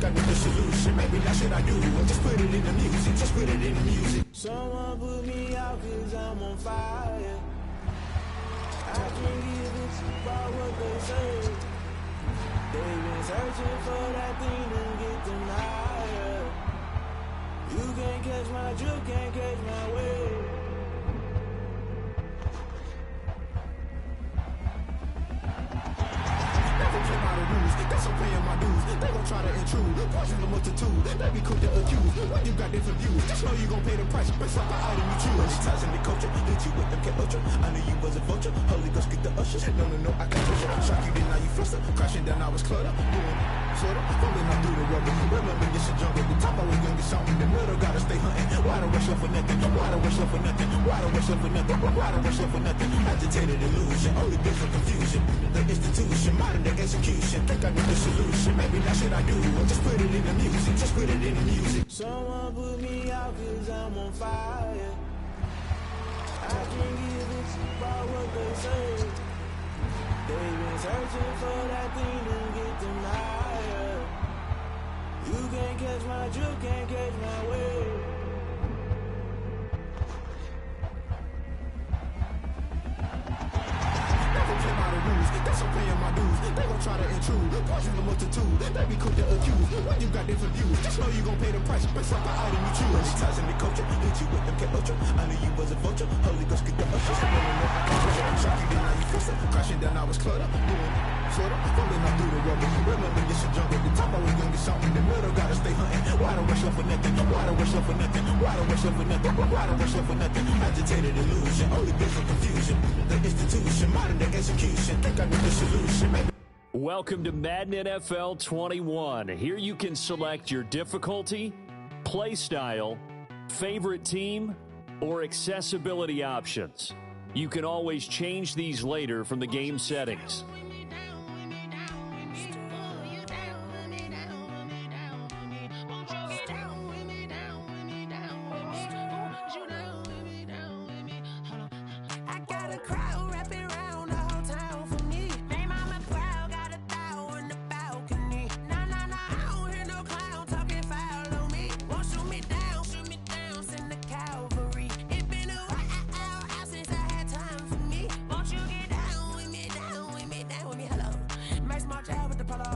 think I know the solution. Maybe that's what I do. Just put it in the music, just put it in the music. Someone put me out cause I'm on fire. I can't give a about what they say. They've been searching for that thing to get them higher. You can't catch my drift, can't catch my wave. That's I'm paying my dues. They gon' try to intrude, poison the multitude. They be quick to accuse. When you got different views, just know you gon' pay the price based off the item you choose. Ties in the culture, hit you with them cat ultra. I knew you was a vulture. Holy Ghost get the ushers. No, I can't touch you. Shock you, then now you fluster. Crashing down, I was clutter. Sorta, falling out through the rubber. Remember this a jungle. The top I was young, it's something. The middle gotta stay hunting. Why the rush up for nothing? Why the rush up for nothing? Why the rush up for nothing? Why the rush up for nothing? Agitated illusion, only been for confusion. The institution, modern day execution. Think I know the solution. Maybe that's what I do. Just put it in the music. Just put it in the music. Someone put me out cause I'm on fire. I can't give a about what they say. They've been searching for that thing to get them higher. You can't catch my drift, can't catch my wave. That's I'm paying my dues. They gon' try to intrude, poison the multitude. They be quick to accuse. When you got different views, just know you gon' pay the price based off the item you choose. Ties in the culture, hit you with them cat ultra. I knew you was a vulture. Holy Ghost get the ushers. I can't touch you. Shock you, then now you fluster. Crashing down, I was clutter. Sorta, falling out through the rubber. Remember this a jungle. The top I was young, it's something. The middle gotta stay hunting. Why the rush up for nothing? Why the rush up for nothing? Why the rush up for nothing? Why the rush up for nothing? Agitated illusion, only been for confusion. The institution, modern day execution. Think I know the solution. Maybe. Welcome to Madden NFL 21. Here you can select your difficulty, play style, favorite team, or accessibility options. You can always change these later from the game settings.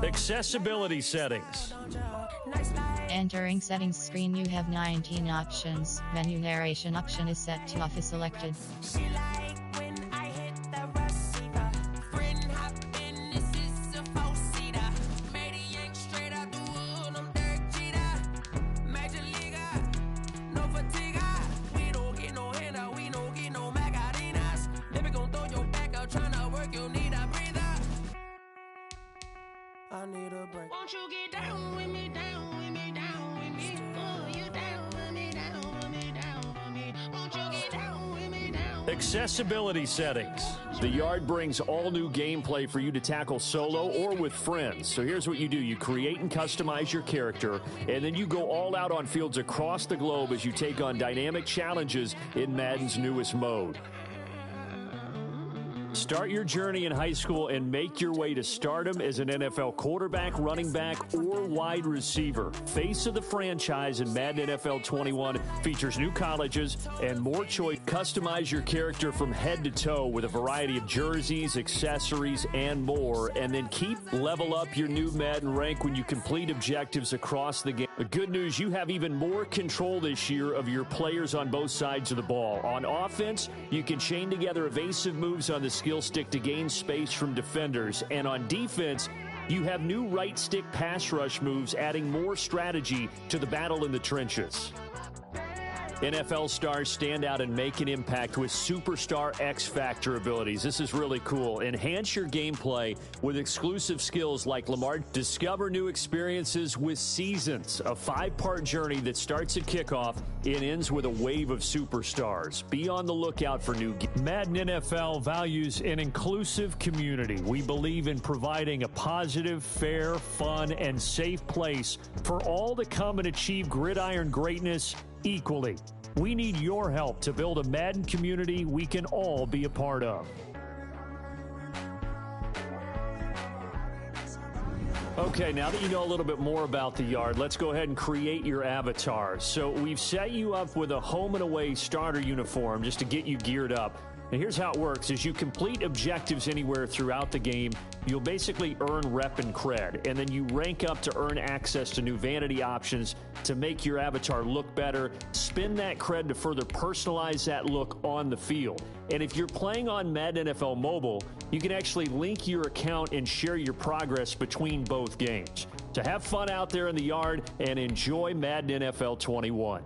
Accessibility settings. Entering settings screen, you have 19 options. Menu narration option is set to off is selected. I need a break. Won't you get down with me, down with me, down with me? Oh, you down with me, down with me, down with me. Won't you get down with me, down? Accessibility settings. The Yard brings all new gameplay for you to tackle solo or with friends. So here's what you do. You create and customize your character, and then you go all out on fields across the globe as you take on dynamic challenges in Madden's newest mode. Start your journey in high school and make your way to stardom as an NFL quarterback, running back, or wide receiver. Face of the franchise in Madden NFL 21 features new colleges and more choice. Customize your character from head to toe with a variety of jerseys, accessories, and more. And then level up your new Madden rank when you complete objectives across the game. The good news, you have even more control this year of your players on both sides of the ball. On offense, you can chain together evasive moves on the skill stick to gain space from defenders. And on defense, you have new right stick pass rush moves, adding more strategy to the battle in the trenches. NFL stars stand out and make an impact with superstar X Factor abilities. This is really cool. Enhance your gameplay with exclusive skills like Lamar. Discover new experiences with Seasons, a 5-part journey that starts at kickoff and ends with a wave of superstars. Be on the lookout for new games. Madden NFL values an inclusive community. We believe in providing a positive, fair, fun, and safe place for all to come and achieve gridiron greatness equally. We need your help to build a Madden community we can all be a part of. Okay. Okay, now that you know a little bit more about the yard, let's go ahead and create your avatar. So we've set you up with a home and away starter uniform just to get you geared up. And here's how it works. As you complete objectives anywhere throughout the game, you'll basically earn rep and cred. And then you rank up to earn access to new vanity options to make your avatar look better. Spend that cred to further personalize that look on the field. And if you're playing on Madden NFL Mobile, you can actually link your account and share your progress between both games. So have fun out there in the yard and enjoy Madden NFL 21.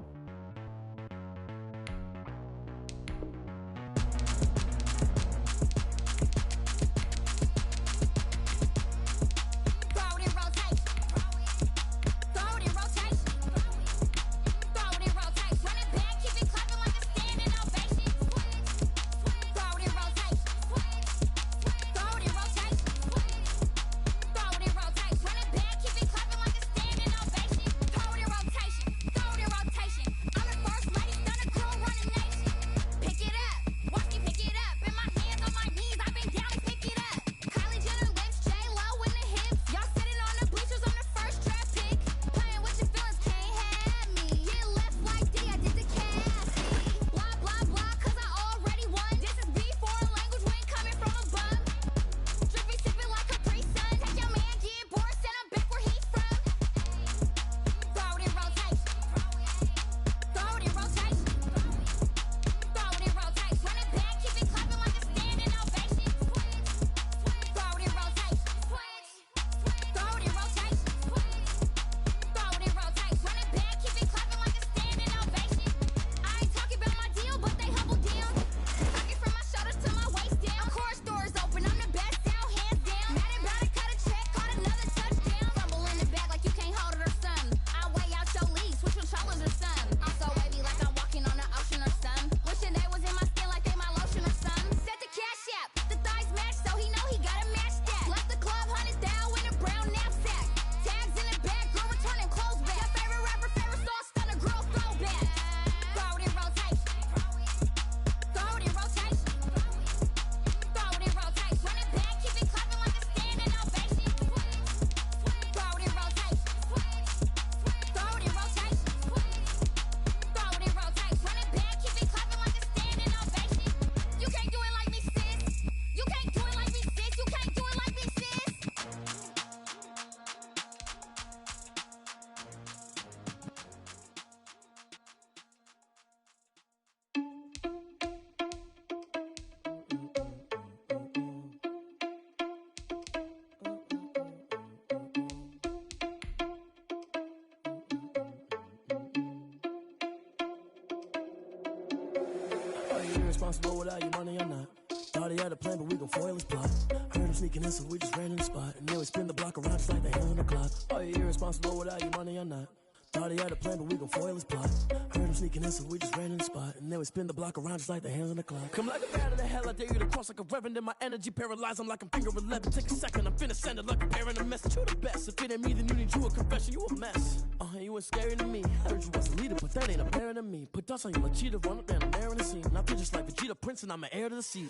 Responsible without your money or not. Thought he had a plan, but we gon' foil his plot. Heard him sneaking in, so we just ran in the spot. And then we spin the block around just like the hand on the clock. Are you irresponsible without your money or not? Thought he had a plan, but we gon' foil his plot. Heard him sneaking in, so we just ran in the spot. And then we spin the block around just like the hands on the clock. Come like a bat of the hell, I dare you to cross like a reverend. In my energy paralyzed, I'm like I'm finger 11. Take a second, I'm finna send it like a parent a message. You the best, if it ain't me, then you need you a confession. You a mess, you ain't scary to me. Heard you was a leader, but that ain't apparent to me. Put dust on you like cheetah, run up down the air in the scene. Now I just like Vegeta Prince, and I'm an heir to the seat.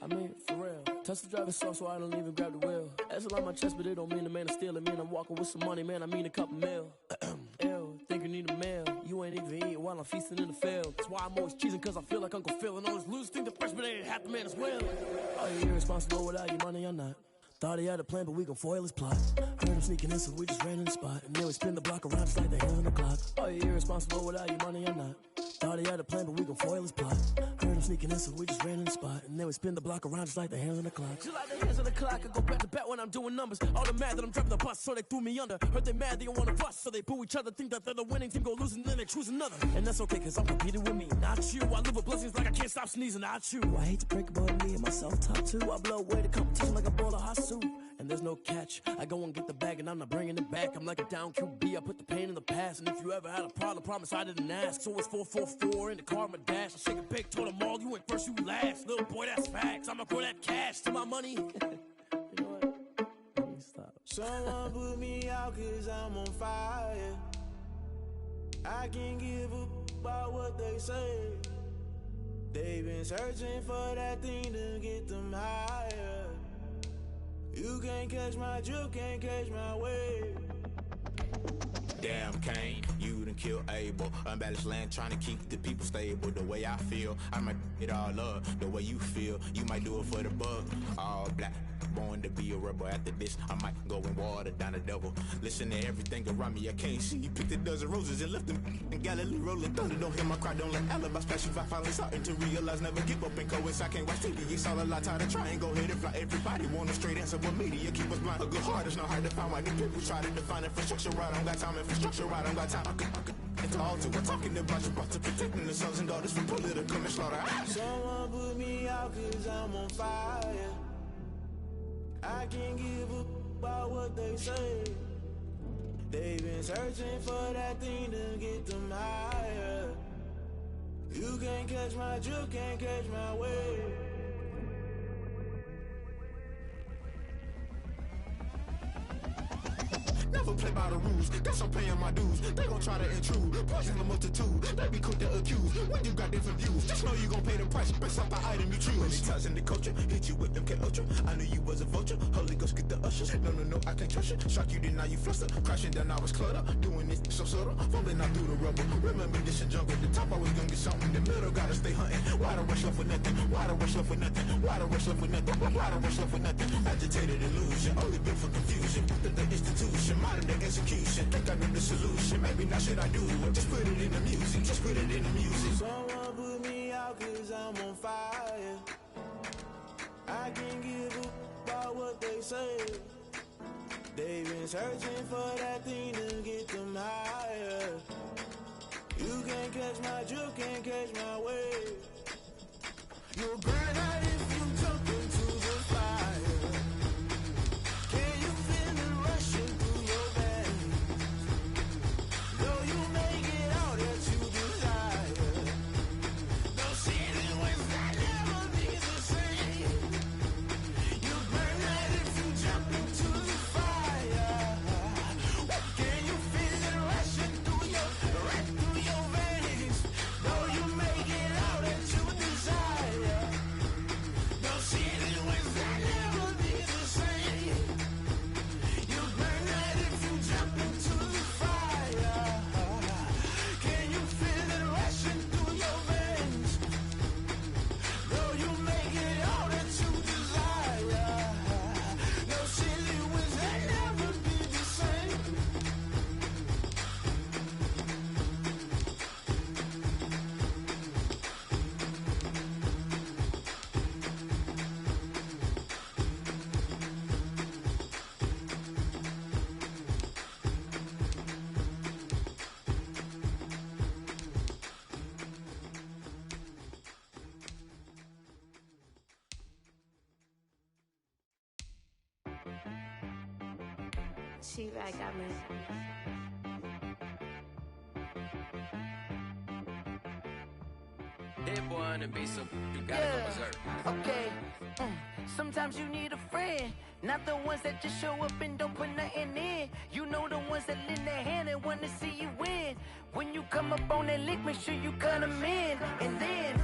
I mean, for real. Touch the driver's soft, so I don't even grab the wheel. That's on my chest, but it don't mean the man is stealing. Man, I'm walking with some money, man, I mean a couple mil. Ew, think you need a meal. You ain't even eating while I'm feasting in the field. That's why I'm always cheesing, cause I feel like Uncle Phil. And all those losers think the freshman ain't half the man as well. Are you irresponsible without your money or not? Thought he had a plan, but we gon' foil his plot. Heard him sneaking in, so we just ran in the spot. And then we spin the block around just like the hand on the clock. Are you irresponsible without your money or not? Thought he had a plan, but we gon' foil his plot. Heard him sneaking in, so we just ran in the spot. And then we spin the block around just like the hands on the clock. Just like the hands on the clock, I go back to back when I'm doing numbers. All the mad that I'm driving the bus, so they threw me under. Heard they mad, they don't wanna bust, so they boo each other. Think that they're the winning team, go losing, then they choose another. And that's okay, cause I'm competing with me, not you. I live with blessings like I can't stop sneezing, not you. I hate to break about me and myself top two. I blow away the competition like a bowl of hot soup. And there's no catch. I go and get the bag and I'm not bringing it back. I'm like a down QB, I put the pain in the past. And if you ever had a problem, promise I didn't ask. So it's 444 in the car, my dash. I shake a big, told them all, you ain't first, you last. Little boy, that's facts. I'ma grow that cash to my money. You know what? Let me stop. Someone put me out cause I'm on fire. I can't give a about what they say. They've been searching for that thing to get them higher. You can't catch my drift, can't catch my wave. Damn, Kane, you done killed Abel. Unbalanced land, trying to keep the people stable. The way I feel, I might it all up. The way you feel, you might do it for the buck. All black, born to be a rebel. After this, I might go and water down the devil. Listen to everything around me, I can't see. Picked a dozen roses and left them in Galilee rolling thunder. Don't hear my cry, don't let alibis splash. If I finally starting to realize, never give up and coincide. Can't watch TV, it's all a lot. Tired of trying, go ahead and fly. Everybody want a straight answer, but media keep us blind. A good heart is not hard to find. Why these people try to define infrastructure right? I don't got time, infrastructure right, I don't got time. I could it's all to we're talking about you, about to protecting the sons and daughters from political and slaughter. Someone put me out cause I'm on fire. I can't give up about what they say. They've been searching for that thing to get them higher. You can't catch my drift, can't catch my wave. Never play by the rules, guess I'm paying my dues. They gon' try to intrude, poison the multitude. They be quick to accuse, when you got different views. Just know you gon' pay the price, based off the item you choose. Many times in the culture, hit you with them K Ultra. I knew you was a vulture, Holy Ghost get the ushers. No, I can't trust you. Shock you, then now you fluster. Crashing down, I was cluttered. Doing this so subtle, falling out through the rubble. Remember this in jungle, the top I was gonna get something. The middle gotta stay hunting. Why the rush left for nothing? Why the rush left for nothing? Why the rush left for nothing? Why the rush left for nothing? Agitated illusion, only built for confusion. The institution, modern day execution. Think I know the solution. Maybe not should I do it? Just put it in the music. Just put it in the music. Someone put me out cause I'm on fire. I can't give up about what they say. They've been searching for that thing to get them higher. You can't catch my drift, can't catch my wave. You'll burn out if you jump into the fire. Can you feel it rushing through your veins? Though you may get all that you desire, those feelings that never be the same. You burn out if you jump into the fire. Can you feel it rushing through your veins? Though you may get all that you desire, those feelings that never be the same. You burn out if you jump into the fire. Can you feel it rushing through your veins? Though you may get all that you desire, those feelings that never be the same. She right got me. That boy on the beat, so you gotta go berserk. Okay. Sometimes you need a friend, not the ones that just show up and don't put nothing in. You know the ones that lend their hand and want to see you win. When you come up on that lick, make sure you cut them in. And then,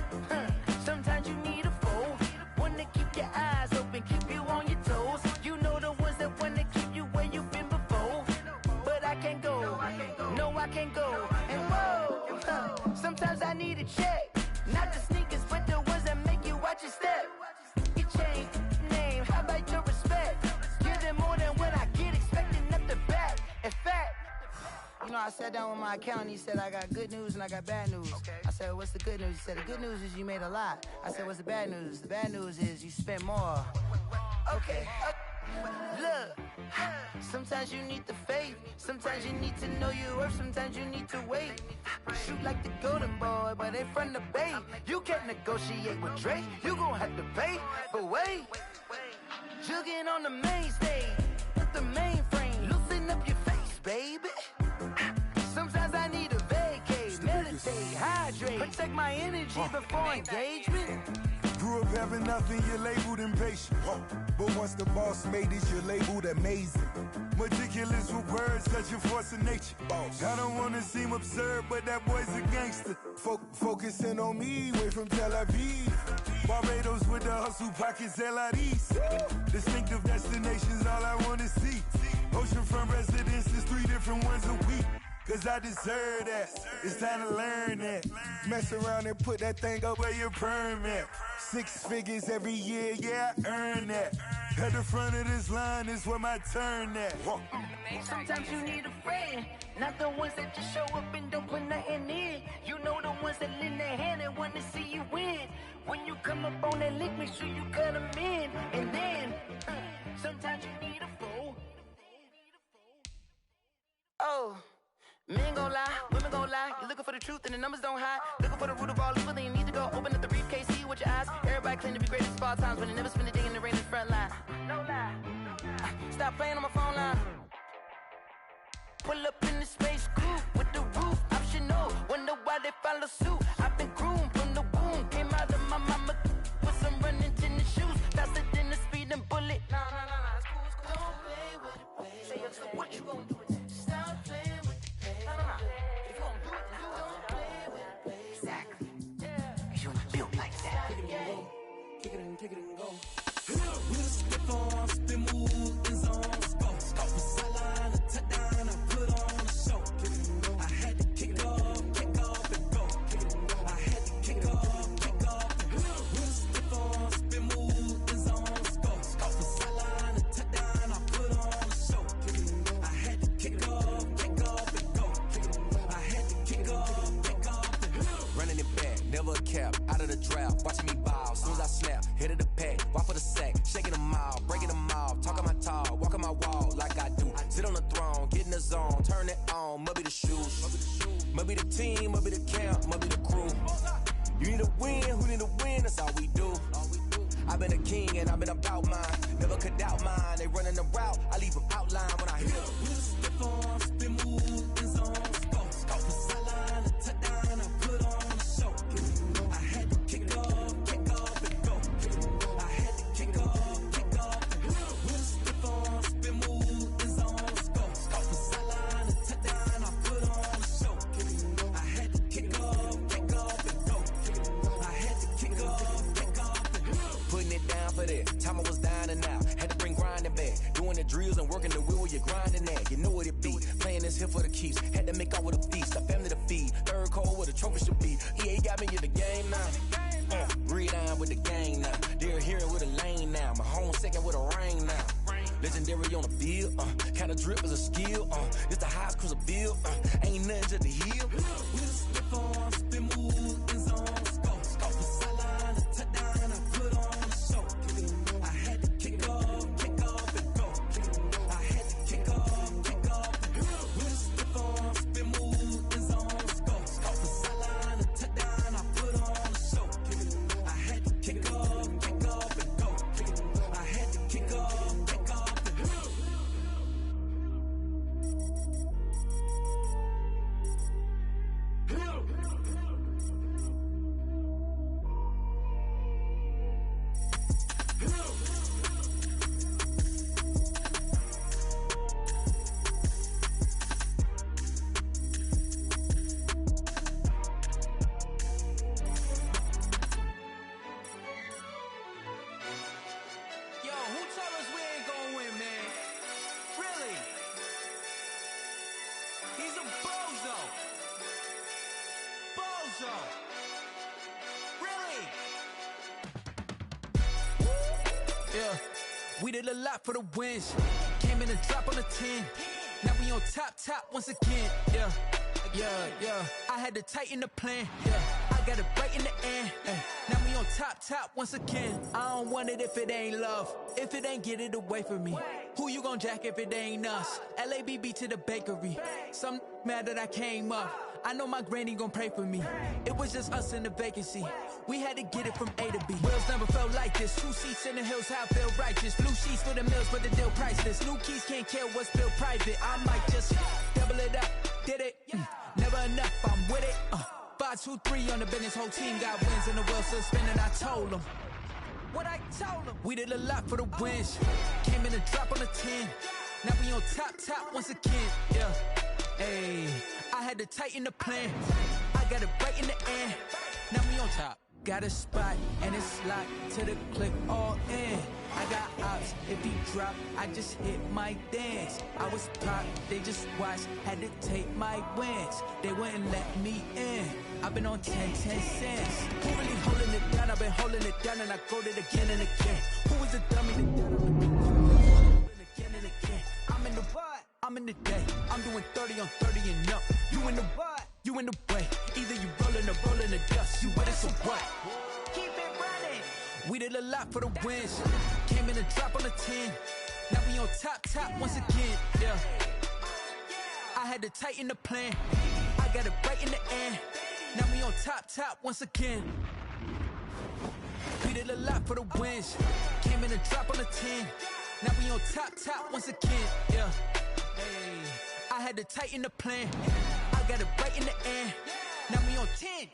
sometimes you need a foe, one to keep your eyes open, keep you on your toes. You know the ones that want to keep you where you've been before. But I can't go, no I can't go. And whoa, sometimes I need a check. Not the sneakers, but the ones that make you watch your step. You change name, how about your respect? Give them more than what I get, expecting up the back. In fact, you know, I sat down with my accountant, he said I got good news and I got bad news. I said, what's the good news? He said, the good news is you made a lot. I said, what's the bad news? The bad news is you spent more. Okay, look, sometimes you need the faith, sometimes you need to know your worth, sometimes you need to wait. Shoot like the golden boy, but they from the bay. You can't negotiate with Drake, you gon' have to pay. But wait, jugging on the main stage, with the mainframe, loosen up your face, baby. Sometimes I need a vacate, meditate, hydrate, protect my energy before engagement. Grew up having nothing, you're labeled impatient. But once the boss made it, you're labeled amazing. Meticulous with words, such a force of nature. I don't wanna seem absurd, but that boy's a gangster. Focusing on me, way from Tel Aviv. Barbados with the hustle pockets, LIDs. Distinctive destinations, all I wanna see. Oceanfront residences, 3 different ones a week. Cause I deserve that. It's time to learn that. Mess around and put that thing up where your permit. 6 figures every year, yeah, I earn that. At the front of this line is where my turn at. Sometimes you need a friend, not the ones that just show up and don't put nothing in. You know the ones that lend their hand and want to see you win. When you come up on that lick, make sure you cut them in. And then, sometimes you need a fool. Oh. Men gon' lie, women gon' lie. You're looking for the truth and the numbers don't hide. Looking for the root of all evil, then you need to go open up the briefcase, see with your eyes. Everybody claim to be greatest of all times, but they never spend a day in the rain in the front line. No lie. Stop playing on my phone line. Pull up in the space coupe with the roof optional. Wonder why they follow suit. I've been groomed from the womb. Came out of my mama with some running tennis shoes. Faster than the speeding bullet. Nah, it's cool, it's cool. Don't play with it, baby. Say, so what you gonna do with it? Stop playing with it. If you don't do it, then don't play with it, baby. Exactly. Cause you're not built like that. Kick it and go. We'll split on, spin move, in zone, scope. Scope the sideline, a touchdown, I put on a show. I had to kick off and go. I had to kick off and go. We'll split on, spin move, in zone, scope. Scope the sideline, a touchdown, I put on a show. I had to kick off and go. I had to kick off and go. Running it back, never a cap, out of the draft, watching me ball, soon as I snap, head of the pack, walk for the sack, shaking them all, breaking them all, talking my talk, walking my wall like I do, sit on the throne, get in the zone, turn it on, must be the shoes, must be the team, must be the camp, must be the crew, you need a win, who need a win, that's all we do, I've been a king and I've been about mine, never could doubt mine, they running the route, I leave them outline when I hit them. We'll split on, spin move, in zone, scope, scope the sideline, a touchdown, I put on a show. I had to kick off and go. I had to kick off and go. We'll split on, spin move, in zone, scope, scope the sideline, a touchdown, I put on a show. I had to kick off and go. I had to kick off and go. Putting it down for that. Time I was down and out. Had to bring grinding back. Doing the drills and working the wheel where you're grinding at. You know what it be. Playing this here for the keeps. Had to make out with a feast. A family to feed. Third cold where the trophy should be. EA got me in the game now. Breathe down with the game now. They're hearing with a lane now. My home second with a rain now. Legendary on the field. Kinda drip is a skill. It's the highest cruiser bill. Ain't nothing to the hill. We'll slip on, spin move, in zone, scope. Scope the sideline, a touchdown, I put on a show. I had to kick off and go. I had to kick off and go. We'll slip on, spin move, in zone, scope. Scope the sideline, a touchdown, I put on a show. I had to kick off and go. I had to kick off and go. Yeah, we did a lot for the wins. Came in and drop on the 10. Now we on top once again. Yeah. I had to tighten the plan. Yeah, I got it right in the end. Now we on top once again. I don't want it if it ain't love. If it ain't, get it away from me. Who you gon' jack if it ain't us? LABB to the bakery. Some mad that I came up. I know my granny gon' pray for me. It was just us in the vacancy. We had to get it from A to B. Wheels never felt like this. 2 seats in the hills, how I feel righteous. Blue sheets for the mills, but the deal priceless. New keys can't care what's built private. I might just double it up. Did it? Never enough, I'm with it. 5, 2, 3 on the business. Whole team got wins and the world still spinning. I told them what I told them. We did a lot for the wins. Came in and drop on the 10. Now we on top once again. Yeah. Hey, I had to tighten the plan. I got it right in the end. Now we on top. Got a spot and it's locked to the click all in. I got ops, if he drop, I just hit my dance. I was pop, they just watched, had to take my wins. They wouldn't let me in. I've been on 10 cents. Who really holding it down? I've been holding it down and I go it again and again. Who was the dummy that down? Again and again. I'm in the what? I'm in the day. I'm doing 30 on 30 and up. You in the what? You in the way. Either you rolling or rolling the dust. You with it, so what? Keep it running. We did a lot for the wins. Came in a drop on the 10. Now we on top once again. Yeah. I had to tighten the plan. I got it right in the end. Now we on top once again. We did a lot for the wins. Came in a drop on the 10. Now we on top once again. Yeah. Hey. I had to tighten the plan. I got it right in the end. Now we on 10.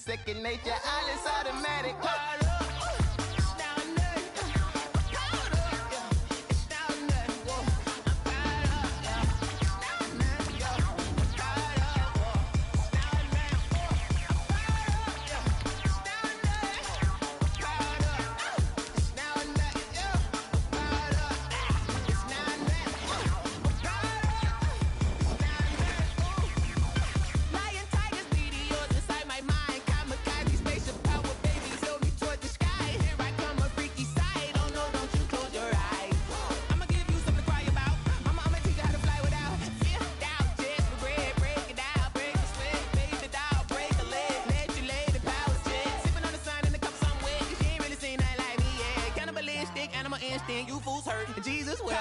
Second nature, all is automatic. Instinct, you fools hurt. Jesus well.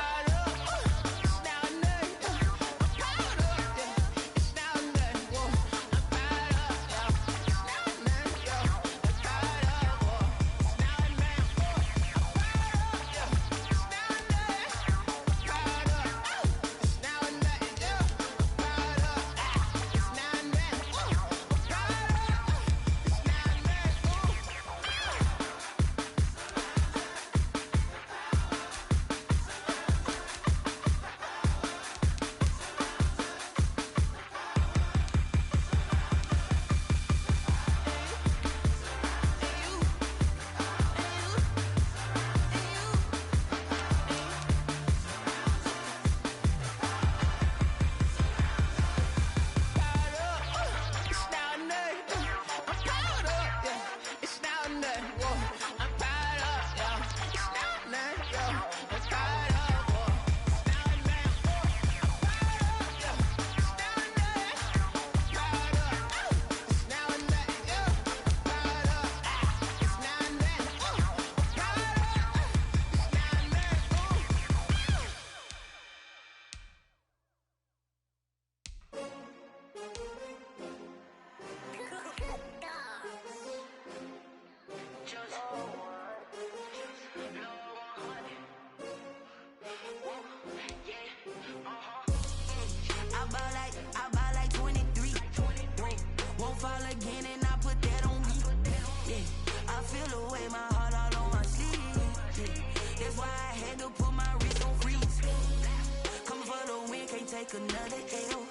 take another L.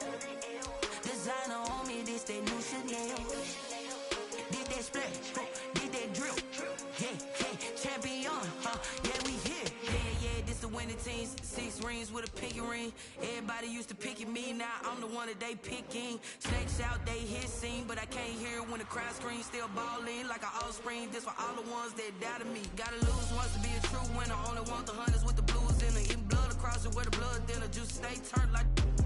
Designer on me, this that new Chanel. that splash, did that drill. Champion, yeah, we here. Yeah, this the winning teams. 6 rings with a pinky ring. Everybody used to pick at me, now I'm the one that they picking. Snakes out, they hit scene, but I can't hear when the crowd screams. Still balling like an offspring. This for all the ones that doubted me. Gotta lose once to be a true winner. Only want the hunters with the blues in it. Eating blood across it where the blood thinner. Juice stay turned like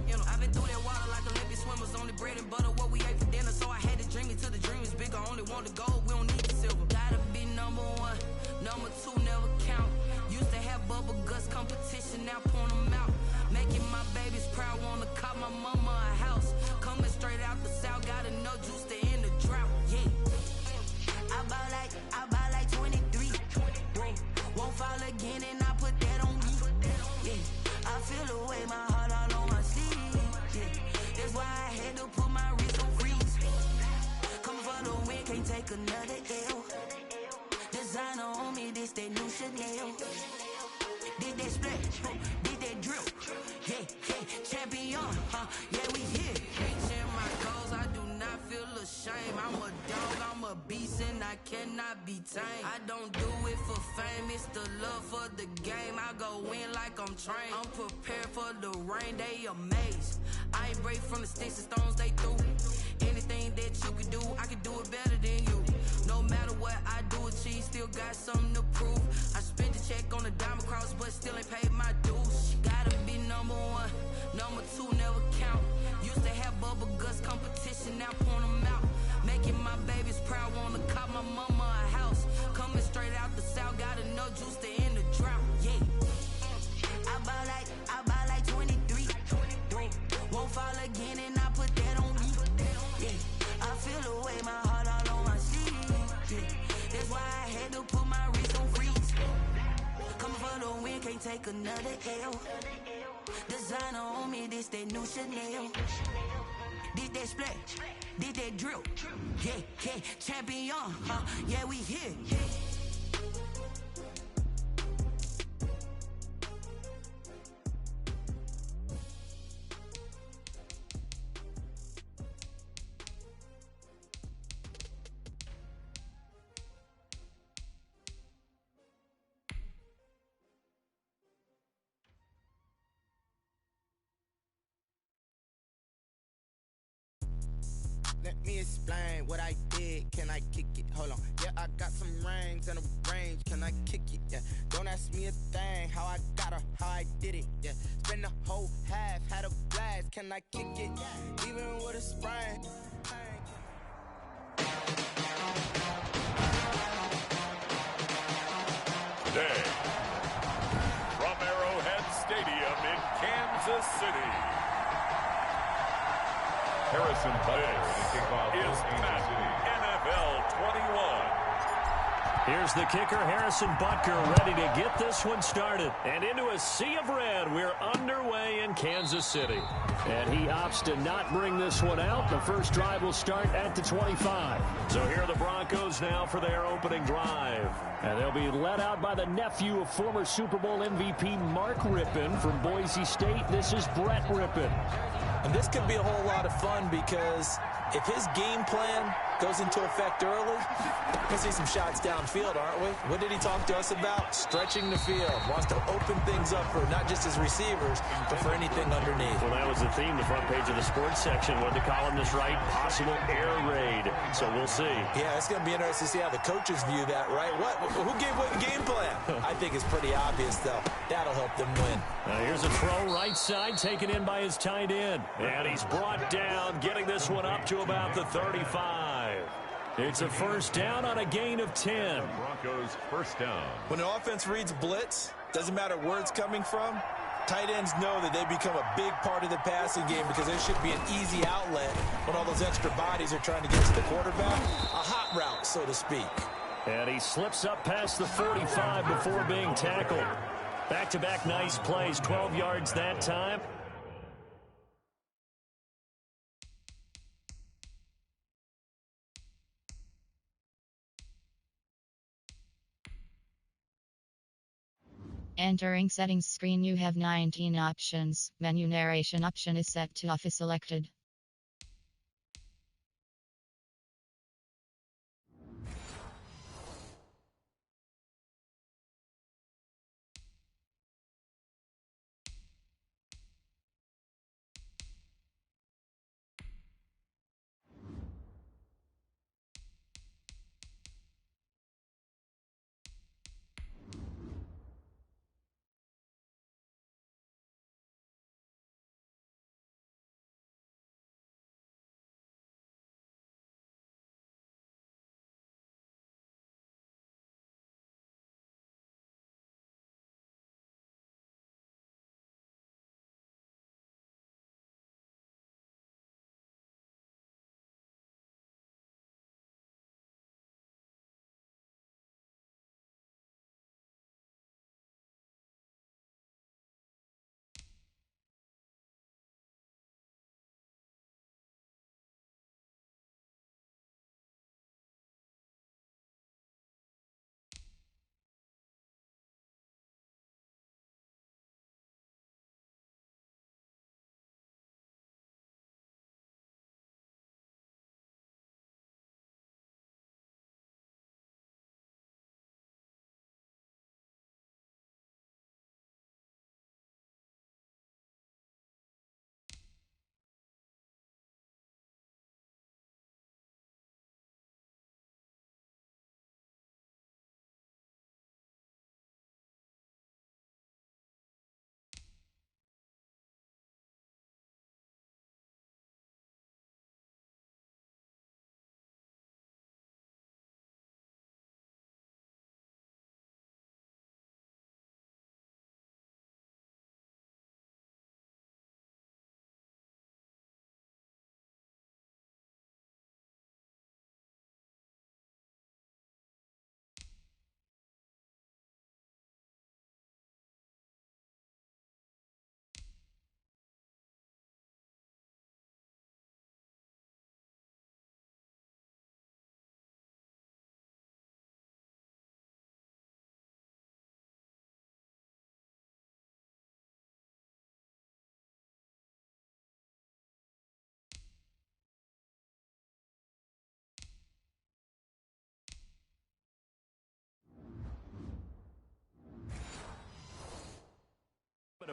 I've been through that water like Olympic swimmers. Only bread and butter what we ate for dinner. So I had to dream it till the dream is bigger. Only want the gold, we don't need the silver. Gotta be number 1, number 2 never count. Used to have bubble guts competition, now point them out. Making my babies proud, wanna cop my mama a house. Coming straight out the south, got enough juice to end the drought. Yeah, I buy like 23. Won't fall again and I put that on me. Yeah, I feel the way, my heart all on my sleeve. Yeah, that's why I had to put my wrist on freeze. Coming for the win, can't take another L. Designer on me, this that new Chanel. Did that splash, did that drill. Champion, yeah, we here. Reaching my goals, I do not feel ashamed. I'm a dog, I'm a beast, and I cannot be tamed. I don't do it for fame, it's the love for the game. I go in like I'm trained. I'm prepared for the rain, they amazed. I ain't break from the sticks and stones they threw. Anything that you can do, I can do it better than you. No matter what I do, achieve, still got something to prove. I spent the check on the diamond cross, but still ain't paid my dues. Gotta be number 1, number 2 never count. Used to have bubble guts competition, now point them out. Making my babies proud, wanna cop my mama a house. Coming straight out the south, got enough juice to end the drought. Yeah, I buy like 23. Won't fall again and I put that on me. Yeah, I feel the way, my heart all on my sleeve. Yeah, that's why I had to put my wrist on freeze. Coming for the win, can't take another L. Designer on me, this that new Chanel. Did that splash, did that drill. Yeah, champion, yeah, we here. Let me explain what I did. Can I kick it? Hold on. Yeah, I got some rings and a range. Can I kick it? Yeah. Don't ask me a thing. How I got her, how I did it. Yeah. Spend the whole half, had a blast. Can I kick it? Even with a sprain. Today, from Arrowhead Stadium in Kansas City, Harrison Butler is Madden NFL 21. Here's the kicker, Harrison Butker, ready to get this one started. And into a sea of red, we're underway in Kansas City. And he opts to not bring this one out. The first drive will start at the 25. So here are the Broncos now for their opening drive. And they'll be led out by the nephew of former Super Bowl MVP Mark Rippon from Boise State. This is Brett Rippon. And this could be a whole lot of fun because if his game plan goes into effect early, we'll see some shots downfield, aren't we? What did he talk to us about? Stretching the field. Wants to open things up for not just his receivers, but for anything underneath. Well, that was the theme, the front page of the sports section. What the columnists write? Possible air raid. So we'll see. Yeah, it's going to be interesting to see how the coaches view that, right? Who gave what game plan? I think it's pretty obvious, though. That'll help them win. Here's a throw right side, taken in by his tight end. And he's brought down, getting this one up to about the 35. It's a first down on a gain of 10. Broncos first down. When an offense reads blitz, doesn't matter where it's coming from, tight ends know that they become a big part of the passing game because there should be an easy outlet when all those extra bodies are trying to get to the quarterback. A hot route, so to speak. And he slips up past the 45 before being tackled. Back-to-back nice plays, 12 yards that time. Entering settings screen, you have 19 options. Menu narration option is set to off is selected.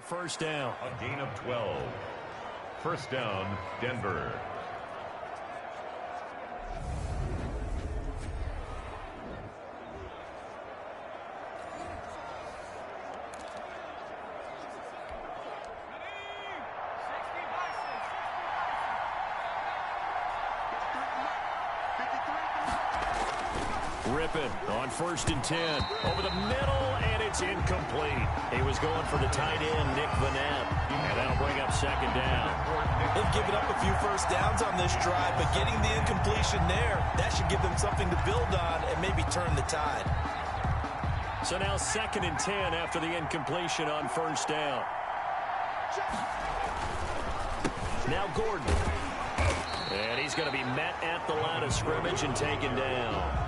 first down. A gain of 12. First down, Denver. Rippon on 1st and 10. Over the middle, and it's incomplete. He was going for the tight end, Nick Vanette, and that'll bring up 2nd down. They've given up a few first downs on this drive, but getting the incompletion there, that should give them something to build on and maybe turn the tide. So now 2nd and 10 after the incompletion on 1st down. Now Gordon. And he's going to be met at the line of scrimmage and taken down.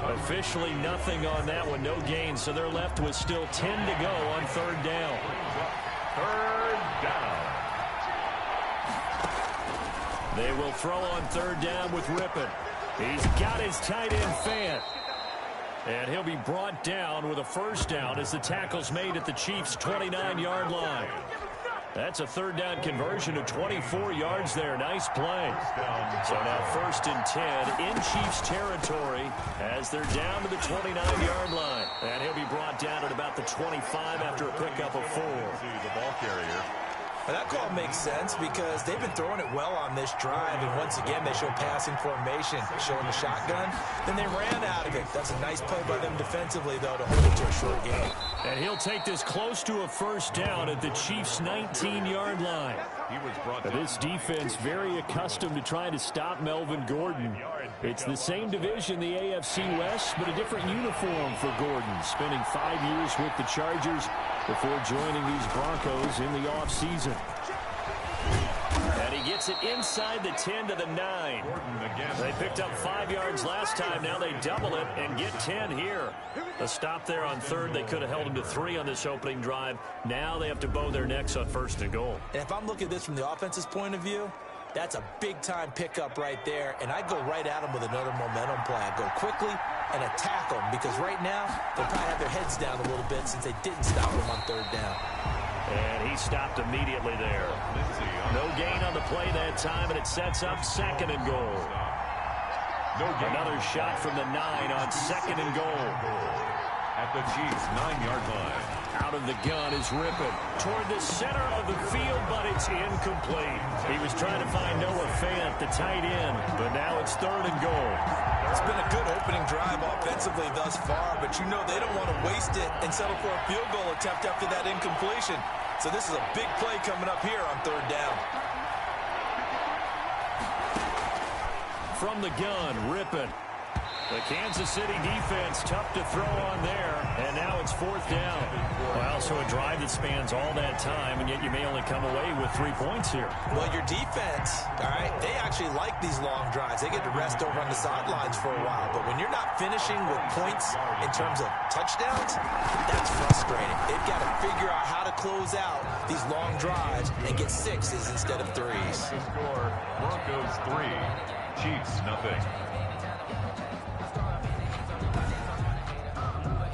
Officially nothing on that one, no gain, so they're left with still 10 to go on 3rd down. 3rd down. They will throw on 3rd down with Rippon. He's got his tight end Fant. And he'll be brought down with a 1st down as the tackle's made at the Chiefs' 29-yard line. That's a 3rd down conversion of 24 yards there. Nice play. So now 1st and 10 in Chiefs territory as they're down to the 29-yard line. And he'll be brought down at about the 25 after a pickup of 4. The ball carrier. Well, that call makes sense because they've been throwing it well on this drive, and once again they show passing formation, showing the shotgun. Then they ran out of it. That's a nice play by them defensively, though, to hold it to a short game. And he'll take this close to a 1st down at the Chiefs' 19-yard line. He was brought down. This defense very accustomed to trying to stop Melvin Gordon. It's the same division, the AFC West, but a different uniform for Gordon, spending 5 years with the Chargers before joining these Broncos in the offseason. And he gets it inside the 10 to the 9. They picked up 5 yards last time. Now they double it and get 10 here. A stop there on 3rd. They could have held him to 3 on this opening drive. Now they have to bow their necks on 1st and goal. And if I'm looking at this from the offense's point of view, that's a big-time pickup right there, and I go right at them with another momentum play. I go quickly and attack them because right now they'll probably have their heads down a little bit since they didn't stop them on 3rd down. And he stopped immediately there. No gain on the play that time, and it sets up 2nd and goal. Another shot from the 9 on 2nd and goal. At the Chiefs' 9-yard line. Out of the gun is Rippon toward the center of the field, but it's incomplete. He was trying to find Noah Fant, the tight end, but now it's 3rd and goal. It's been a good opening drive offensively thus far, but you know they don't want to waste it and settle for a field goal attempt after that incompletion. So this is a big play coming up here on 3rd down. From the gun, Rippon. The Kansas City defense tough to throw on there, and now it's 4th down. Well, so a drive that spans all that time, and yet you may only come away with 3 points here. Well, your defense, all right, they actually like these long drives. They get to rest over on the sidelines for a while, but when you're not finishing with points in terms of touchdowns, that's frustrating. They've got to figure out how to close out these long drives and get 6s instead of 3s. The score, Broncos 3, Chiefs nothing.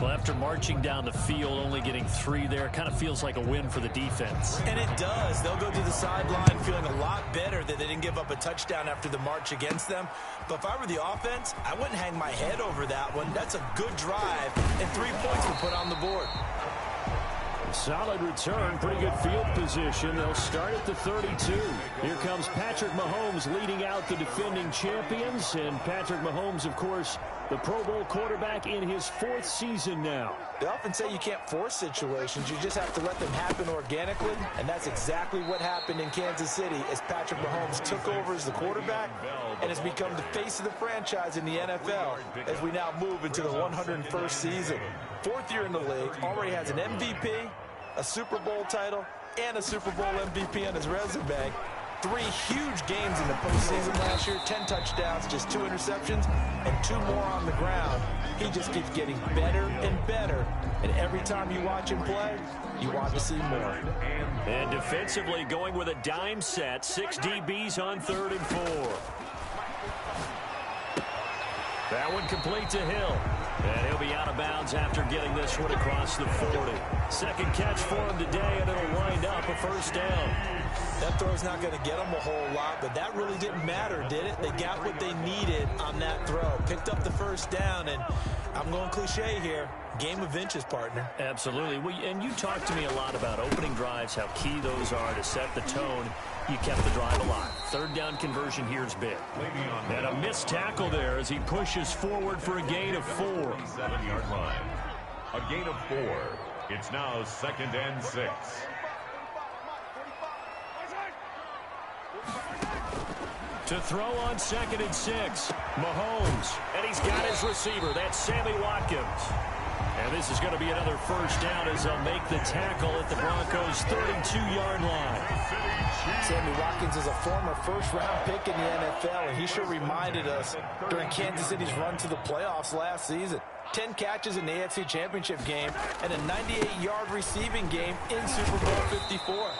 Well, after marching down the field, only getting 3 there, kind of feels like a win for the defense. And it does. They'll go to the sideline feeling a lot better that they didn't give up a touchdown after the march against them. But if I were the offense, I wouldn't hang my head over that one. That's a good drive, and 3 points were put on the board. Solid return, pretty good field position. They'll start at the 32. Here comes Patrick Mahomes leading out the defending champions. And Patrick Mahomes, of course, the Pro Bowl quarterback in his 4th season now. They often say you can't force situations. You just have to let them happen organically. And that's exactly what happened in Kansas City as Patrick Mahomes took over as the quarterback and has become the face of the franchise in the NFL as we now move into the 101st season. 4th year in the league, already has an MVP, a Super Bowl title, and a Super Bowl MVP on his resume. 3 huge games in the postseason last year, 10 touchdowns, just 2 interceptions, and 2 more on the ground. He just keeps getting better and better, and every time you watch him play, you want to see more. And defensively going with a dime set, 6 DBs on 3rd and 4. That one complete to Hill. And he'll be out of bounds after getting this one across the 40. Second catch for him today, and it'll wind up a first down. That throw's not going to get them a whole lot, but that really didn't matter, did it? They got what they needed on that throw. Picked up the first down, and I'm going cliche here. Game of inches, partner. Absolutely. And you talked to me a lot about opening drives, how key those are to set the tone. You kept the drive alive. Third down conversion here is big. And a missed tackle there as he pushes forward for a gain of 4. 7-yard line. A gain of 4. It's now 2nd and 6. To throw on 2nd and 6. Mahomes. And he's got his receiver. That's Sammy Watkins. And this is going to be another first down as they'll make the tackle at the Broncos' 32-yard line. Sammy Watkins is a former first-round pick in the NFL, and he sure reminded us during Kansas City's run to the playoffs last season. 10 catches in the AFC Championship game and a 98-yard receiving game in Super Bowl 54.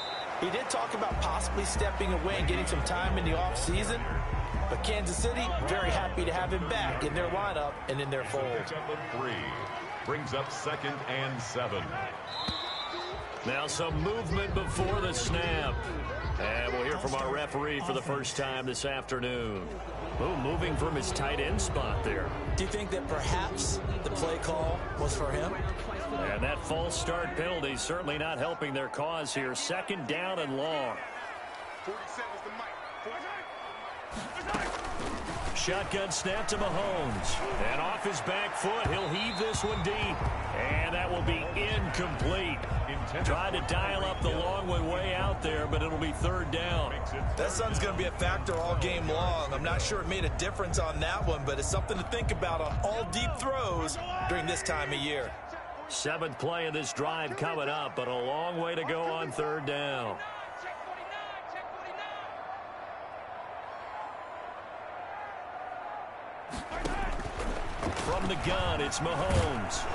He did talk about possibly stepping away and getting some time in the offseason, but Kansas City very happy to have him back in their lineup and in their fold. Brings up 2nd and 7. Now some movement before the snap. And we'll hear from our referee for the first time this afternoon. Ooh, moving from his tight end spot there. Do you think that perhaps the play call was for him? And that false start penalty certainly not helping their cause here. 2nd down and long. 47 is the mic. Shotgun snap to Mahomes. And off his back foot, he'll heave this one deep. And that will be incomplete. Tried to dial up the long way out there, but it'll be 3rd down. That sun's going to be a factor all game long. I'm not sure it made a difference on that one, but it's something to think about on all deep throws during this time of year. 7th play of this drive coming up, but a long way to go on 3rd down. From the gun, it's Mahomes.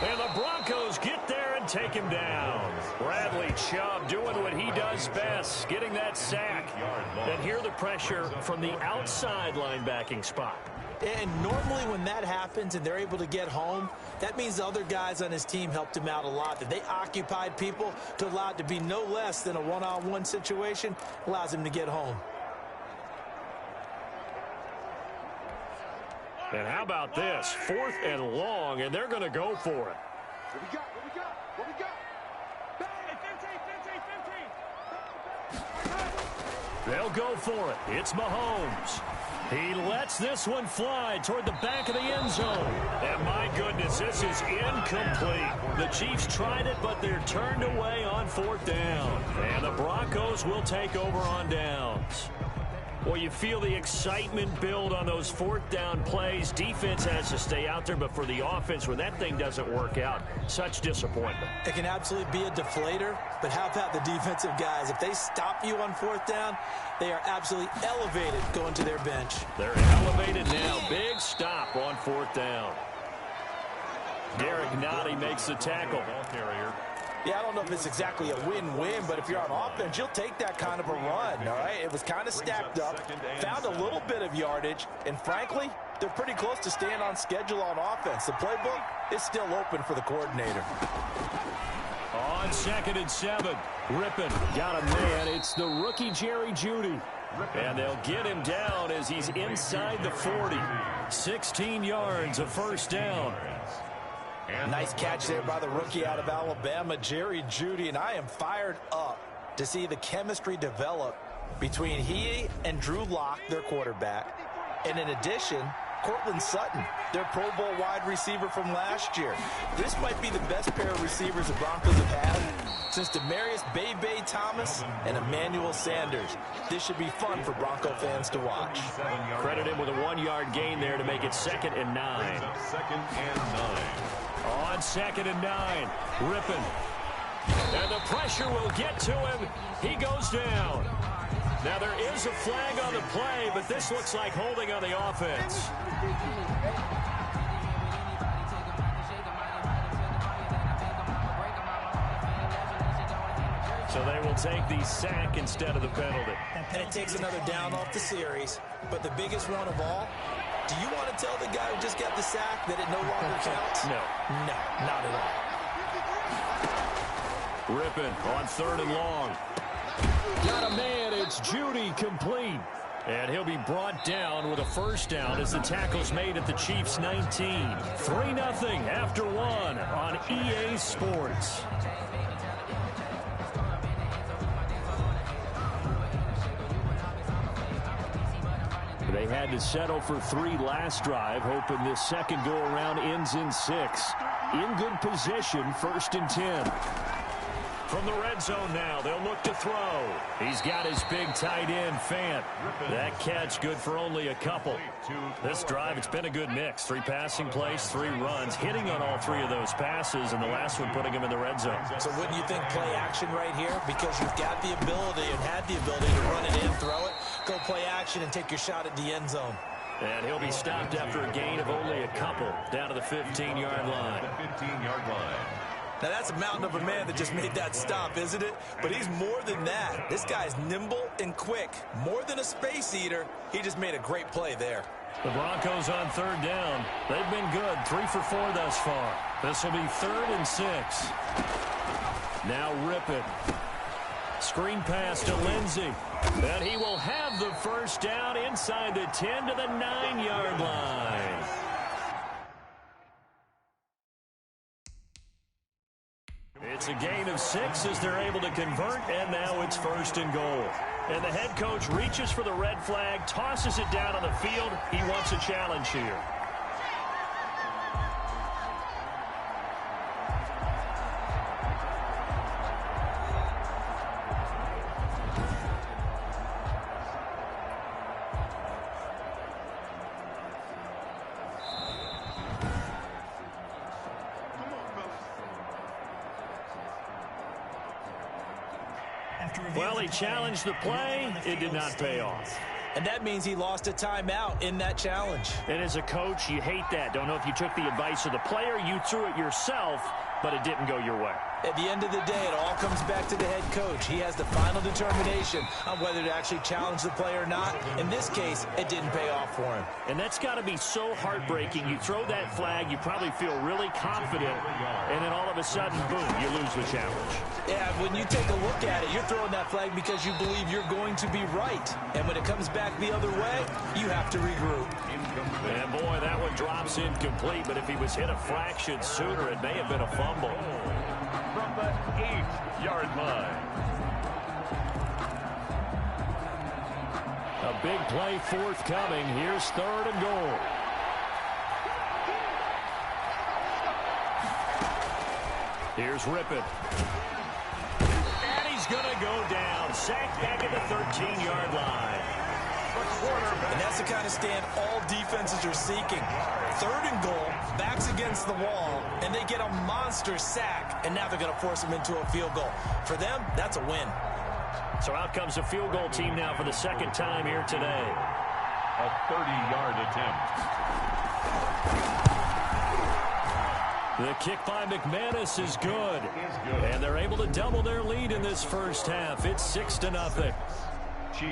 And the Broncos get there and take him down. Bradley Chubb doing what he does best, getting that sack. And hear the pressure from the outside linebacking spot. And normally when that happens and they're able to get home, that means the other guys on his team helped him out a lot. That they occupied people to allow it to be no less than a one-on-one situation, allows him to get home. And how about this? 4th and long, and they're going to go for it. What we got? What we got? What we got? They'll go for it. It's Mahomes. He lets this one fly toward the back of the end zone. And my goodness, this is incomplete. The Chiefs tried it, but they're turned away on 4th down. And the Broncos will take over on downs. Well, you feel the excitement build on those 4th down plays. Defense has to stay out there, but for the offense, when that thing doesn't work out, such disappointment. It can absolutely be a deflator, but how about the defensive guys? If they stop you on 4th down, they are absolutely elevated going to their bench. They're elevated now. Big stop on 4th down. Derek Nottie makes the tackle. Ball carrier. Yeah, I don't know if it's exactly a win-win, but if you're on offense, you'll take that kind of a run, all right? It was kind of stacked up, found a little bit of yardage, and frankly, they're pretty close to staying on schedule on offense. The playbook is still open for the coordinator. On 2nd and 7, Rippon got a man. It's the rookie Jerry Jeudy. And they'll get him down as he's inside the 40. 16 yards, a first down. Nice catch there by the rookie out of Alabama, Jerry Jeudy, and I am fired up to see the chemistry develop between he and Drew Lock, their quarterback, and in addition, Cortland Sutton, their Pro Bowl wide receiver from last year. This might be the best pair of receivers the Broncos have had since Demarius Bebe Thomas and Emmanuel Sanders. This should be fun for Bronco fans to watch. Credit him with a 1-yard gain there to make it 2nd and 9. 2nd and 9. On 2nd and 9, Rippon. And the pressure will get to him. He goes down. Now there is a flag on the play, but this looks like holding on the offense. So they will He'll take the sack instead of the penalty. And it takes another down off the series. But the biggest one of all, do you want to tell the guy who just got the sack that it no longer counts? No. No, not at all. Rippon on 3rd and long. Got a man. It's Judy, complete. And he'll be brought down with a first down as the tackle's made at the Chiefs' 19. 3-0 after 1 on EA Sports. They had to settle for 3 last drive, hoping this second go-around ends in 6. In good position, 1st and 10. From the red zone now, they'll look to throw. He's got his big tight end, Fant. That catch good for only a couple. This drive, it's been a good mix. 3 passing plays, 3 runs, hitting on all 3 of those passes, and the last one putting him in the red zone. So wouldn't you think play action right here? Because you've got the ability and had the ability to run it in, throw it, go play action, and take your shot at the end zone. And he'll be stopped after a gain of only a couple down to the 15-yard line. The 15-yard line. Now, that's a mountain of a man that just made that stop, isn't it? But he's more than that. This guy's nimble and quick. More than a space eater, he just made a great play there. The Broncos on 3rd down. They've been good, 3 for 4 thus far. This will be 3rd and 6. Now Rippon. Screen pass to Lindsey. And he will have the first down inside the 10 to the 9-yard line. It's a gain of 6 as they're able to convert, and now it's 1st and goal. And the head coach reaches for the red flag, tosses it down on the field. He wants a challenge here. Well, he challenged the play. It did not pay off. And that means he lost a timeout in that challenge. And as a coach, you hate that. Don't know if you took the advice of the player, you threw it yourself, but it didn't go your way. At the end of the day, it all comes back to the head coach. He has the final determination on whether to actually challenge the play or not. In this case, it didn't pay off for him. And that's got to be so heartbreaking. You throw that flag, you probably feel really confident, and then all of a sudden, boom, you lose the challenge. Yeah, when you take a look at it, you're throwing that flag because you believe you're going to be right. And when it comes back the other way, you have to regroup. And boy, that one drops incomplete, but if he was hit a fraction sooner, it may have been a fumble. From the 8-yard line. A big play forthcoming. Here's 3rd and goal. Here's Rippon. And he's going to go down. Sacked back at the 13-yard line. And that's the kind of stand all defenses are seeking. 3rd and goal, backs against the wall, and they get a monster sack, and now they're going to force them into a field goal. For them, that's a win. So out comes a field goal team now for the 2nd time here today. A 30-yard attempt. The kick by McManus is good. And they're able to double their lead in this first half. It's 6-0.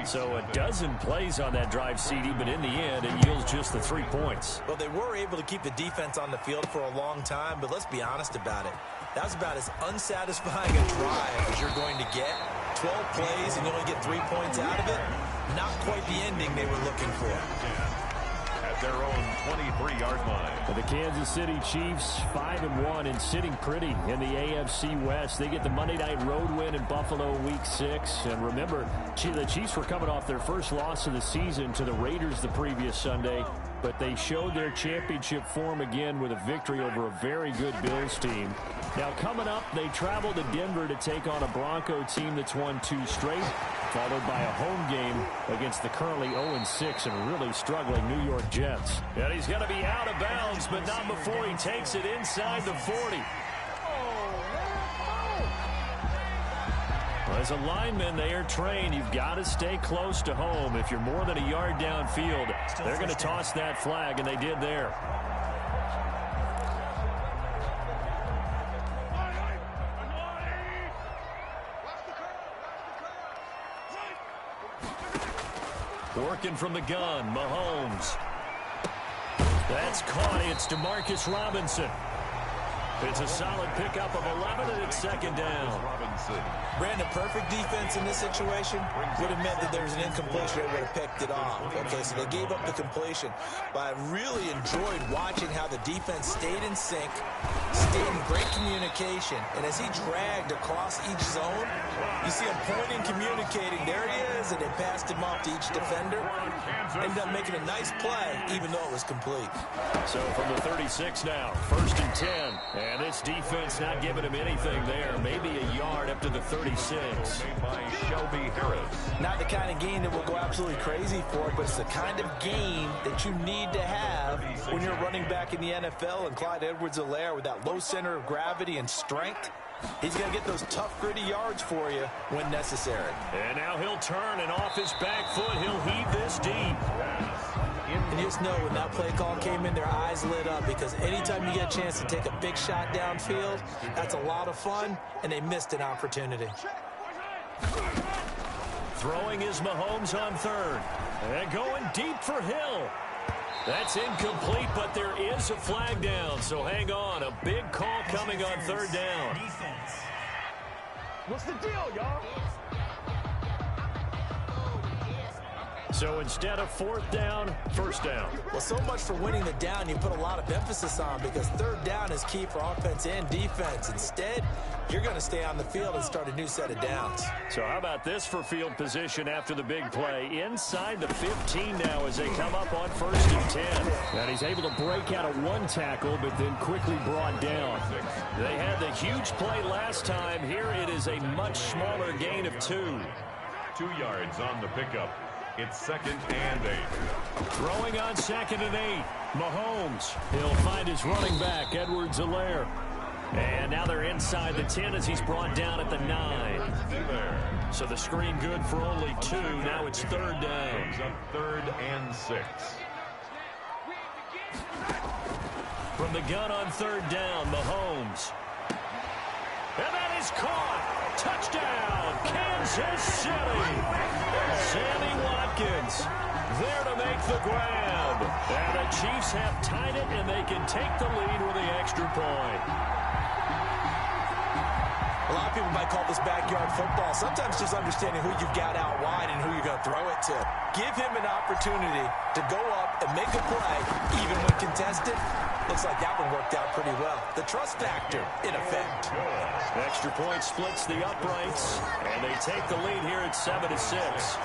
So a dozen plays on that drive, CD, but in the end, it yields just the 3 points. Well, they were able to keep the defense on the field for a long time, but let's be honest about it. That was about as unsatisfying a drive as you're going to get. 12 plays and you only get 3 points out of it. Not quite the ending they were looking for. At their own 23-yard line. The Kansas City Chiefs 5-1 and sitting pretty in the AFC West. They get the Monday night road win in Buffalo week 6. And remember, the Chiefs were coming off their first loss of the season to the Raiders the previous Sunday. But they showed their championship form again with a victory over a very good Bills team. Now coming up, they travel to Denver to take on a Bronco team that's won 2 straight, followed by a home game against the currently 0-6 and really struggling New York Jets. And he's going to be out of bounds, but not before he takes it inside the 40. As a lineman, they are trained. You've got to stay close to home. If you're more than a yard downfield, they're going to toss that flag, and they did there. Working from the gun, Mahomes. That's caught. It's Demarcus Robinson. It's a solid pickup of 11, and it's second down. Brandon, perfect defense in this situation would have meant that there was an incompletion. They would have picked it off. Okay, so they gave up the completion. But I really enjoyed watching how the defense stayed in sync, stayed in great communication. And as he dragged across each zone, you see him pointing, communicating. There he is, and they passed him off to each defender. Ended up making a nice play, even though it was complete. So from the 36 now, 1st and 10. And this defense not giving him anything there. Maybe a yard up to the 36. Made by Shelby Harris. Not the kind of game that will go absolutely crazy for, but it's the kind of game that you need to have when you're running back in the NFL. And Clyde Edwards-Helaire, with that low center of gravity and strength, he's going to get those tough, gritty yards for you when necessary. And now he'll turn, and off his back foot, he'll heave this deep. And you just know when that play call came in, their eyes lit up, because anytime you get a chance to take a big shot downfield, that's a lot of fun, and they missed an opportunity. Throwing is Mahomes on 3rd. And going deep for Hill. That's incomplete, but there is a flag down, so hang on. A big call coming on 3rd down. What's the deal, y'all? So instead of 4th down, 1st down. Well, so much for winning the down you put a lot of emphasis on, because 3rd down is key for offense and defense. Instead, you're going to stay on the field and start a new set of downs. So how about this for field position after the big play? Inside the 15 now as they come up on 1st and 10. And he's able to break out of one tackle, but then quickly brought down. They had the huge play last time. Here it is a much smaller gain of 2. 2 yards on the pickup. It's 2nd and 8. Throwing on 2nd and 8. Mahomes. He'll find his running back, Edwards-Helaire. And now they're inside the 10 as he's brought down at the 9. So the screen good for only 2. Now it's 3rd down. Brings up 3rd and 6. From the gun on 3rd down, Mahomes. And that is caught. Touchdown, Kansas City. Sammy Watkins there to make the grab. And the Chiefs have tied it, and they can take the lead with the extra point. A lot of people might call this backyard football. Sometimes just understanding who you've got out wide and who you're going to throw it to. Give him an opportunity to go up and make a play, even when contested. Looks like that one worked out pretty well. The trust factor in effect. Extra point splits the uprights, and they take the lead here at 7-6.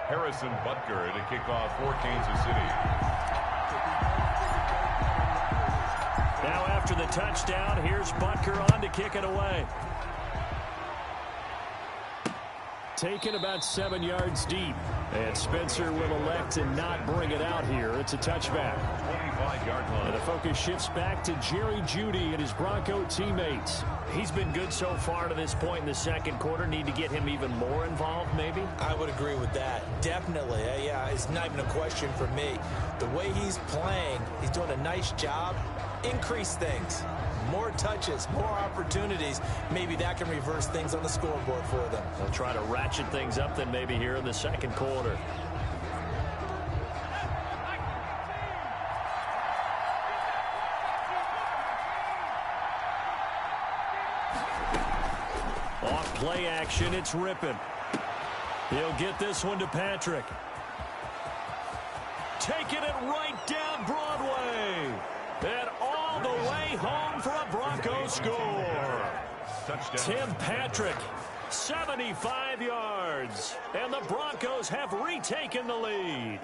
Harrison Butker to kick off for Kansas City. Now after the touchdown, here's Butker on to kick it away. Taken about 7 yards deep. And Spencer will elect to not bring it out here. It's a touchback. 25-yard line. And the focus shifts back to Jerry Jeudy and his Bronco teammates. He's been good so far to this point in the second quarter. Need to get him even more involved, maybe? I would agree with that. Definitely. Yeah, it's not even a question for me. The way he's playing, he's doing a nice job. Increase things. More touches, more opportunities. Maybe that can reverse things on the scoreboard for them. They'll try to ratchet things up then maybe here in the second quarter. Off play action, it's Rippon. He'll get this one to Patrick. Taking it right down Broadway. And all the way home for a Broncos score. Touchdown. Tim Patrick, 75 yards. And the Broncos have retaken the lead.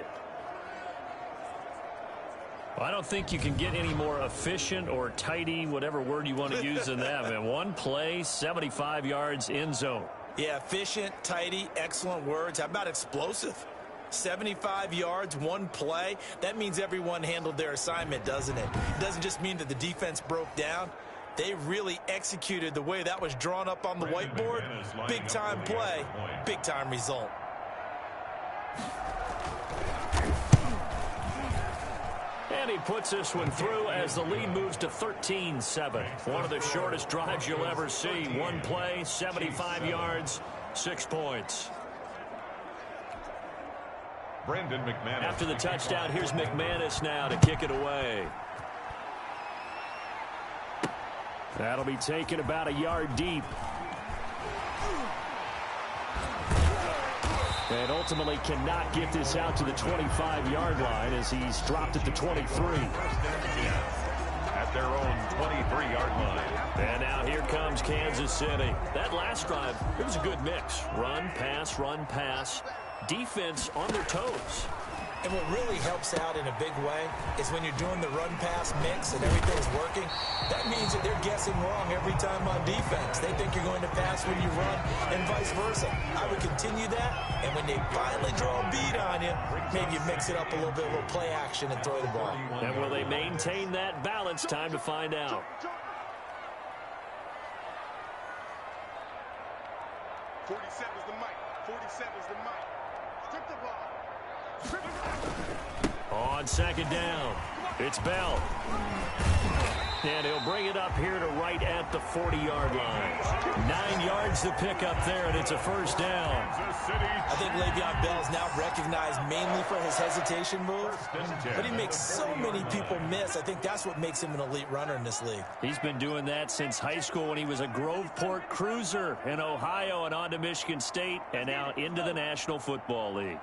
I don't think you can get any more efficient or tidy, whatever word you want to use in that. Man, one play, 75 yards, end zone. Yeah, efficient, tidy, excellent words. How about explosive? 75 yards, one play. That means everyone handled their assignment, doesn't it? It doesn't just mean that the defense broke down. They really executed the way that was drawn up on the whiteboard. Big-time play, big-time result. And he puts this one through as the lead moves to 13-7. One of the shortest drives you'll ever see. One play, 75 yards, 6 points. Brendan McManus. After the touchdown, here's McManus now to kick it away. That'll be taken about a yard deep. And ultimately cannot get this out to the 25-yard line as he's dropped at the 23. At their own 23-yard line. And now here comes Kansas City. That last drive, it was a good mix. Run, pass, defense on their toes. And what really helps out in a big way is when you're doing the run-pass mix and everything's working, that means that they're guessing wrong every time on defense. They think you're going to pass when you run and vice versa. I would continue that, and when they finally draw a beat on you, maybe you mix it up a little bit, a little play action and throw the ball. And will they maintain that balance? Time to find out. 47's the mic. 47's the mic. Strip the ball. On second down, it's Bell. And he'll bring it up here to right at the 40-yard line. 9 yards to pick up there, and it's a first down. I think Le'Veon Bell is now recognized mainly for his hesitation move, but he makes so many people miss. I think that's what makes him an elite runner in this league. He's been doing that since high school when he was a Groveport Cruiser in Ohio and on to Michigan State and now into the National Football League.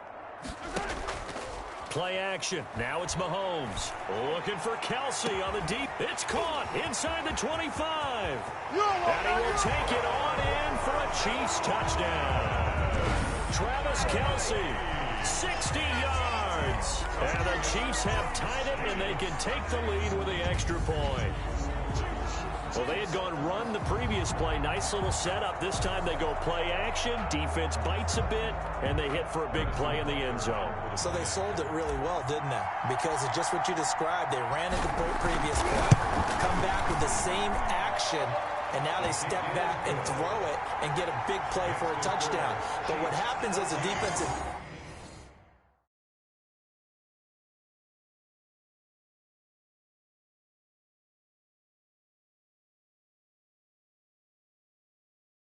Play action. Now it's Mahomes. Looking for Kelsey on the deep. It's caught inside the 25. And he will take it on in for a Chiefs touchdown. Travis Kelsey, 60 yards. And the Chiefs have tied it, and they can take the lead with the extra point. Well, they had gone run the previous play. Nice little setup. This time they go play action. Defense bites a bit, and they hit for a big play in the end zone. So they sold it really well, didn't they? Because it's just what you described. They ran at the previous play, come back with the same action, and now they step back and throw it and get a big play for a touchdown. But what happens as a defensive